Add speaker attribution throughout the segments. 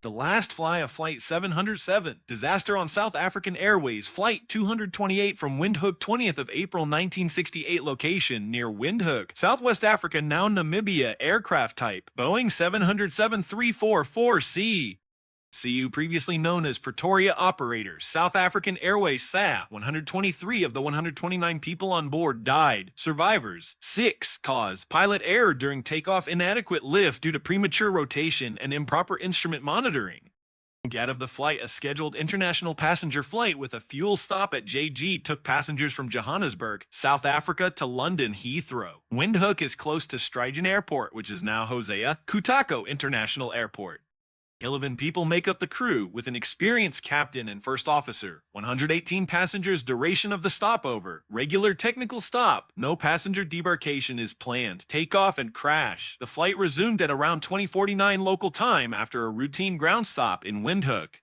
Speaker 1: The last fly of Flight 707, disaster on South African Airways Flight 228 from Windhoek 20th of April 1968 location near Windhoek, Southwest Africa now Namibia aircraft type, Boeing 707-344C. CU previously known as Pretoria Operators, South African Airways SA, 123 of the 129 people on board died. Survivors, 6. Cause, pilot error during takeoff, inadequate lift due to premature rotation and improper instrument monitoring. Out of the flight, a scheduled international passenger flight with a fuel stop at JG took passengers from Johannesburg, South Africa to London Heathrow. Windhoek is close to Strijen Airport, which is now Hosea Kutako International Airport. 11 people make up the crew, with an experienced captain and first officer. 118 passengers duration of the stopover. Regular technical stop. No passenger debarkation is planned. Takeoff and crash. The flight resumed at around 20:49 local time after a routine ground stop in Windhoek.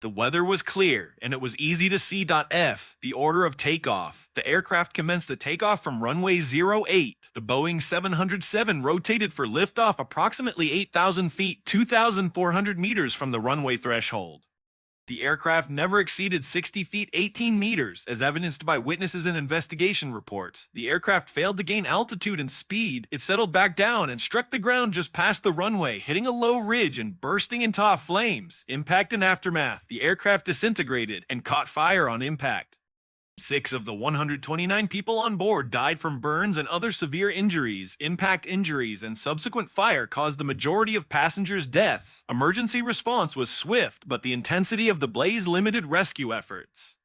Speaker 1: The weather was clear, and it was easy to see. F. The order of takeoff. The aircraft commenced the takeoff from runway 08. The Boeing 707 rotated for liftoff approximately 8,000 feet, 2,400 meters from the runway threshold. The aircraft never exceeded 60 feet 18 meters, as evidenced by witnesses and investigation reports. The aircraft failed to gain altitude and speed. It settled back down and struck the ground just past the runway, hitting a low ridge and bursting into flames. Impact and aftermath. The aircraft disintegrated and caught fire on impact. 6 of the 129 people on board died from burns and other severe injuries. Impact injuries and subsequent fire caused the majority of passengers' deaths. Emergency response was swift, but the intensity of the blaze limited rescue efforts.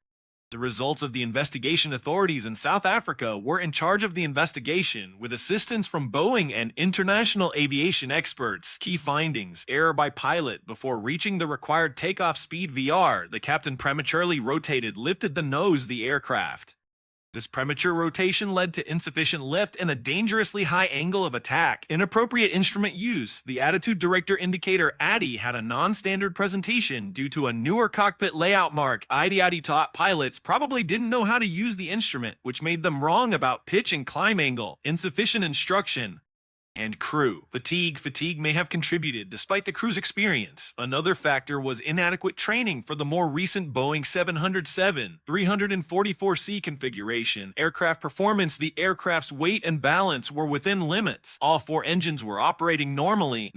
Speaker 1: The results of the investigation authorities in South Africa were in charge of the investigation, with assistance from Boeing and international aviation experts. Key findings: error by pilot before reaching the required takeoff speed. VR, the captain prematurely lifted the nose of the aircraft. This premature rotation led to insufficient lift and a dangerously high angle of attack. Inappropriate instrument use. The attitude director indicator ADI had a non-standard presentation due to a newer cockpit layout mark. ADI taught pilots probably didn't know how to use the instrument, which made them wrong about pitch and climb angle. Insufficient instruction. And crew. Fatigue may have contributed despite the crew's experience. Another factor was inadequate training for the more recent Boeing 707-344C configuration. Aircraft performance. The aircraft's weight and balance were within limits. All 4 engines were operating normally.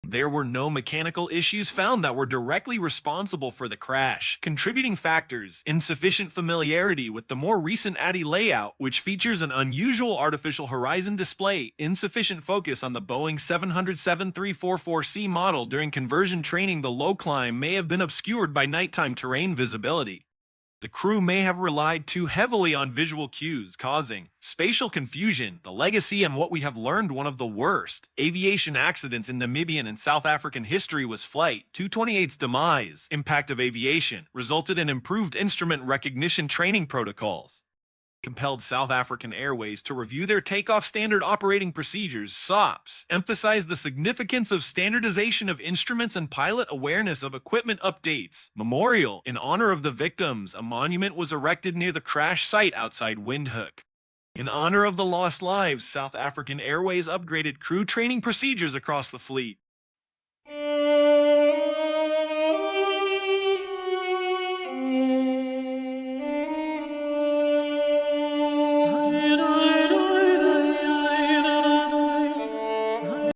Speaker 1: There were no mechanical issues found that were directly responsible for the crash. Contributing factors: insufficient familiarity with the more recent ADI layout, which features an unusual artificial horizon display. Insufficient focus on the Boeing 707-344C model during conversion training. The low climb may have been obscured by nighttime terrain visibility. The crew may have relied too heavily on visual cues, causing spatial confusion. The legacy and what we have learned: one of the worst aviation accidents in Namibian and South African history was Flight 228's demise. Impact of aviation resulted in improved instrument recognition training protocols. Compelled South African Airways to review their takeoff standard operating procedures. SOPs emphasized the significance of standardization of instruments and pilot awareness of equipment updates. Memorial. In honor of the victims, a monument was erected near the crash site outside Windhoek. In honor of the lost lives, South African Airways upgraded crew training procedures across the fleet.